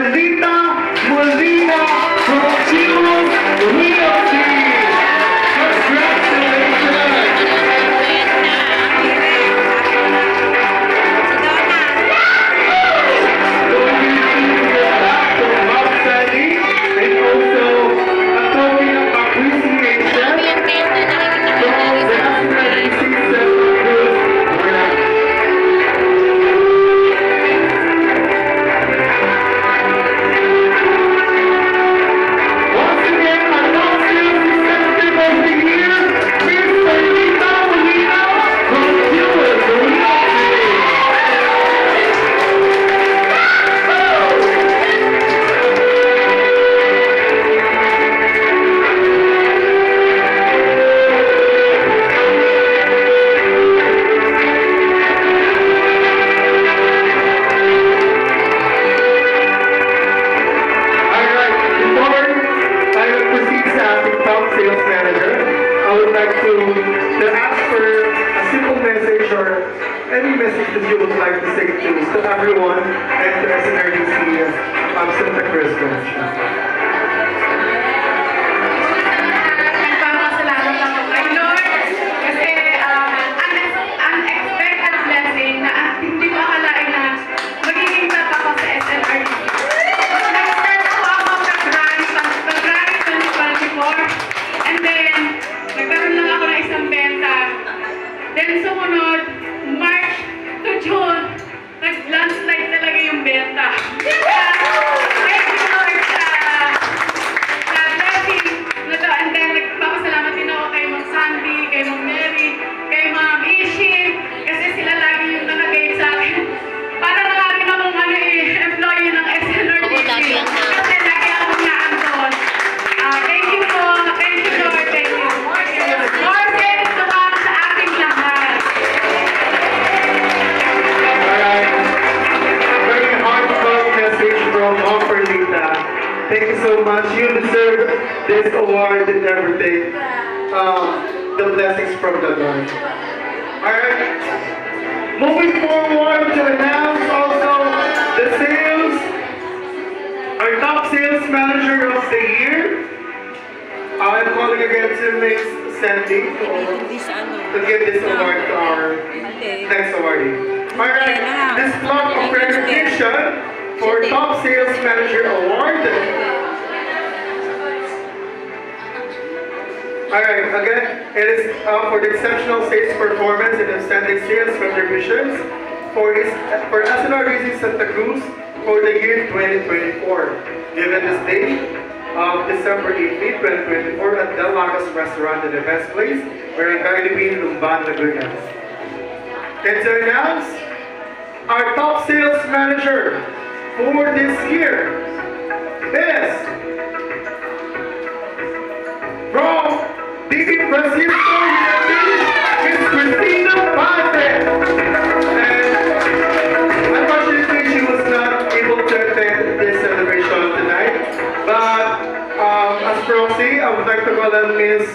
Marlita Molina from Chivas Realty. For SNR Racing Santa Cruz for the year 2024, given this date of December 18, 2024 at Del Lagos Restaurant and Events Place, Barangay Libin, Lumban, Laguna. And to announce our top sales manager for this year is from Digi Francisco United, Miss Cristina Pate. Proxy, I would like to call on Miss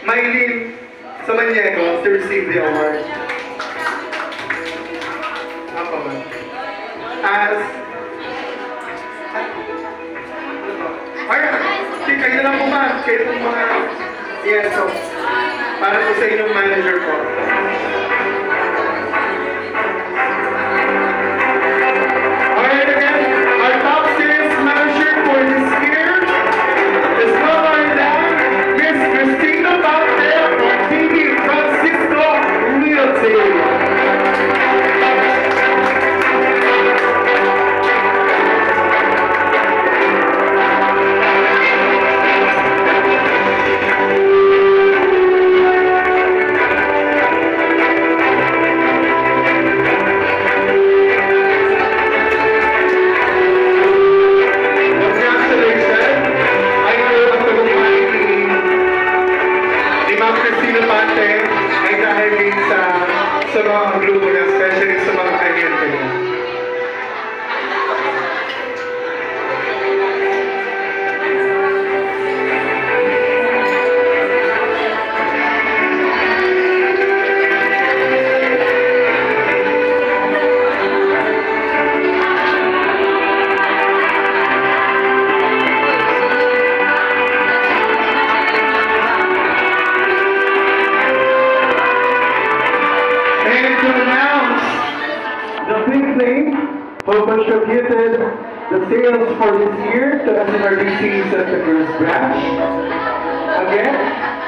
Maylene Samaniego to receive the award. Kayo na lang po ba? Kayo po mga yes, so para po sa inyong manager po. Alright, again, our top sales manager for this year is none other than Miss Cristina Pate from TV Francisco Realty. who contributed the sales for this year to SNRDC Santa Cruz branch. Again,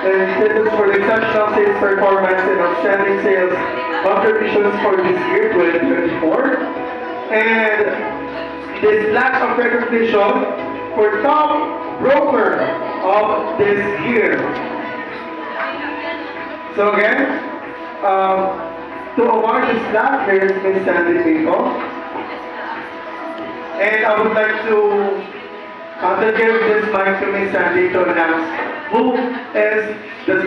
and this is for the exceptional sales performance and outstanding sales contributions for this year, 2024. And this plaque of recognition for top broker of this year. So again, to award this plaque, here is Ms. Sandy Pico. And I would like to give this mic to Ms. Sandy to announce who is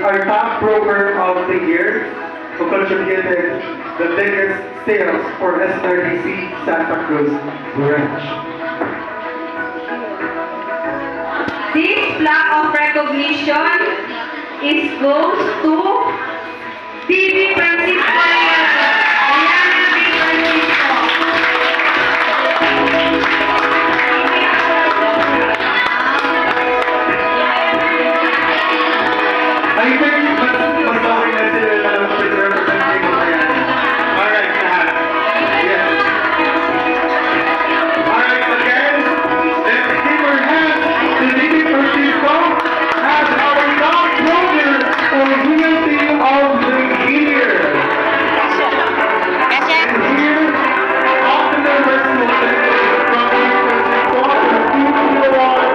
our top broker of the year, who contributed the biggest sales for SNRDC Santa Cruz branch. This plaque of recognition goes to TV Francisco. Ayan, TV Francisco. I think mas okay na sila na representing ko yan. Alright, lahat. Yes. Alright, again, let's give our hands to TV Francisco as our top broker for Realty of the Year. And here, all the members will take from Francisco the award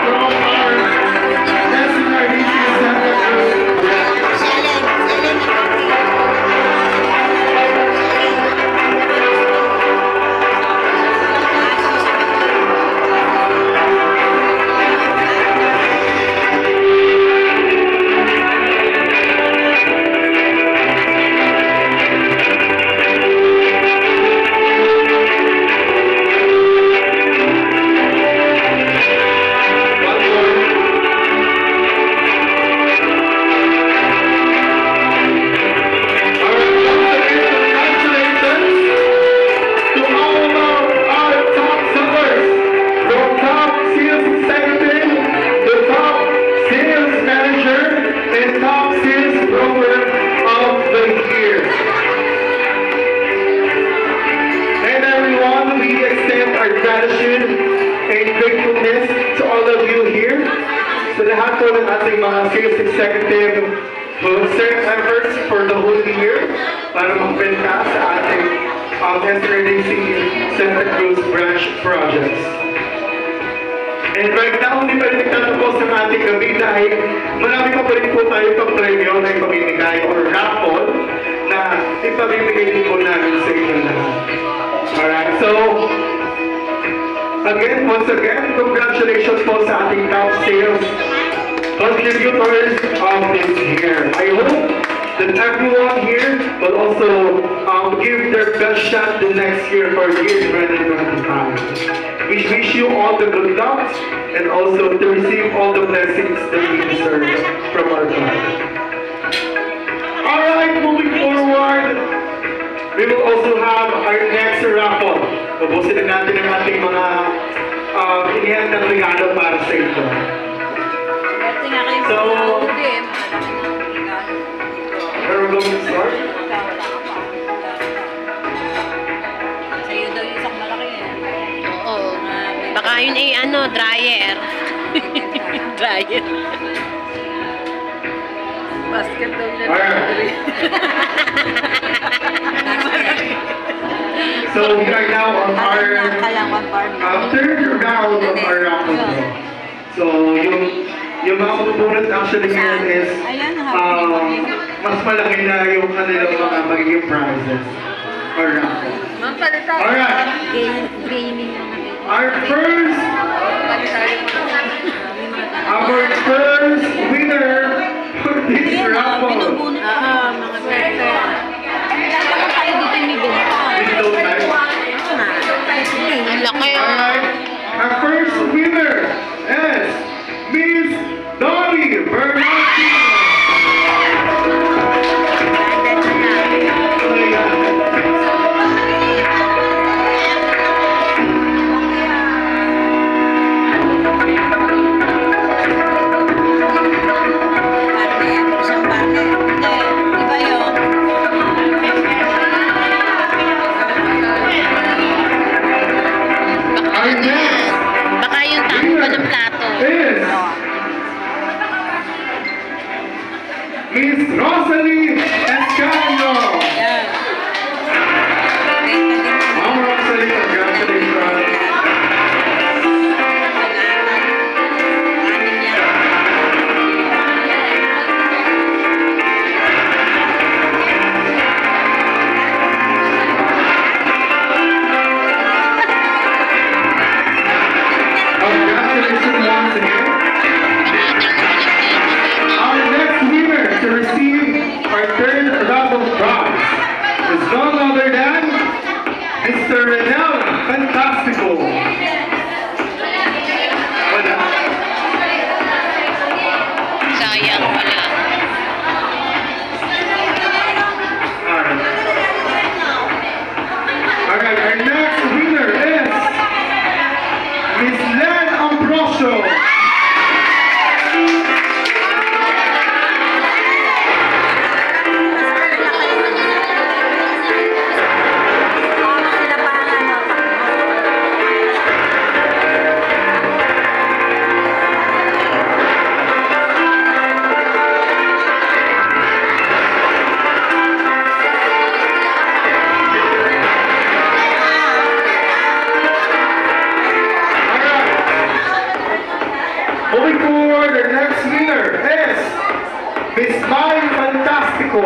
from our SNRDC Santa Cruz. Executive efforts for the whole year para magbenta sa ating SNRDC Santa Cruz branch projects. And right now, hindi pa rin nagtatapos ng ating gabi dahil marami pa rin po tayo pang-premyo na ipamimigay or raffle na ipamimigay din po namin sa inyo lahat. Alright, so again, once again, congratulations po sa ating top sales contributors of this year. I hope that everyone here will also give their best shot the next year for year 2025. We wish you all the good luck and also to receive all the blessings that we deserve from our God. Alright, moving forward, we will also have our next raffle. Ubusin na natin ang ating mga inihandang regalo para sa ito. So, where we're going to start? Sa'yo daw yung isang malaki eh. Oo. Baka yun ay dryer. Dryer. Basket daw na. Alright. So, we are now on our third round of our raffle. So, yung mga components actually ngayon is mas malaki na yung kanilang mga magiging prizes or raffle. Alright. Our first winner for this raffle. Alright. Our first winner is Miss Dolly Bernardino. Iba yun. Miss Rosalie Escano. Yan. Ma'am Rosalie, congratulations. Congratulations once again. Our next winner to receive our third raffle prize is none other than Mr. Renel Fantastico. Wala. Sayang wala. Alright, our next winner is Miss Len Ambrosio. Moving forward, our next winner is Miss Mai Fantastico.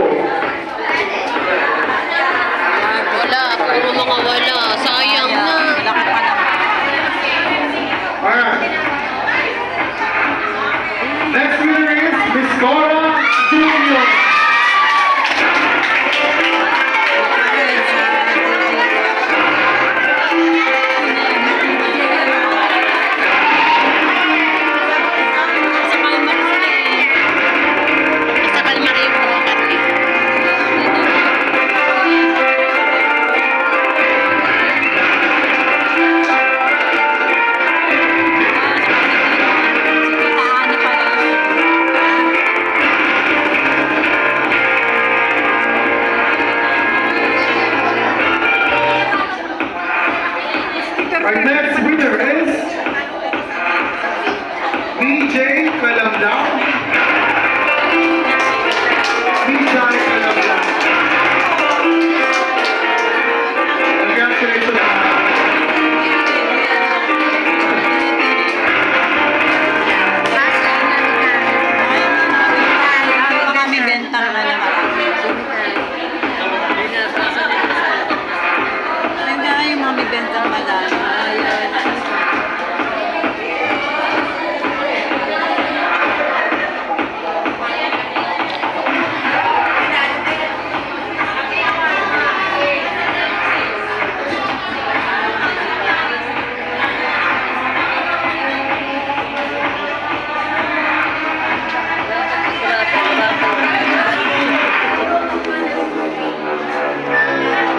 Wala. Puro mga wala. Sayang na. Alright. Next winner is Miss Cora Junior. Sa kalmari yung brokat eh. Our next winner is DJ Kalamdang. DJ Kalamdang. Congratulations. Kami bentang na naman. Hanggang yung mga bentang malala.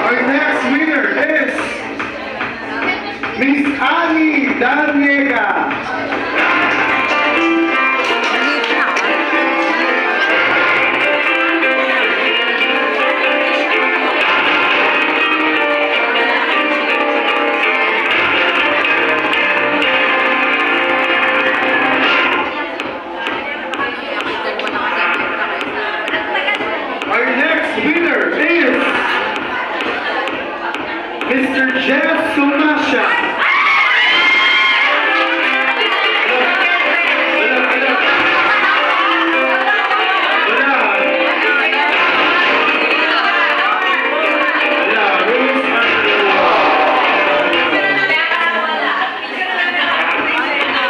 Our next winner is Miss Annie Daniega. Our next winner is Mr. Jeff Sumasha.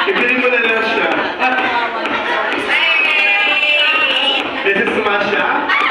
Ibigay mo na lang siya. This is Sumasha.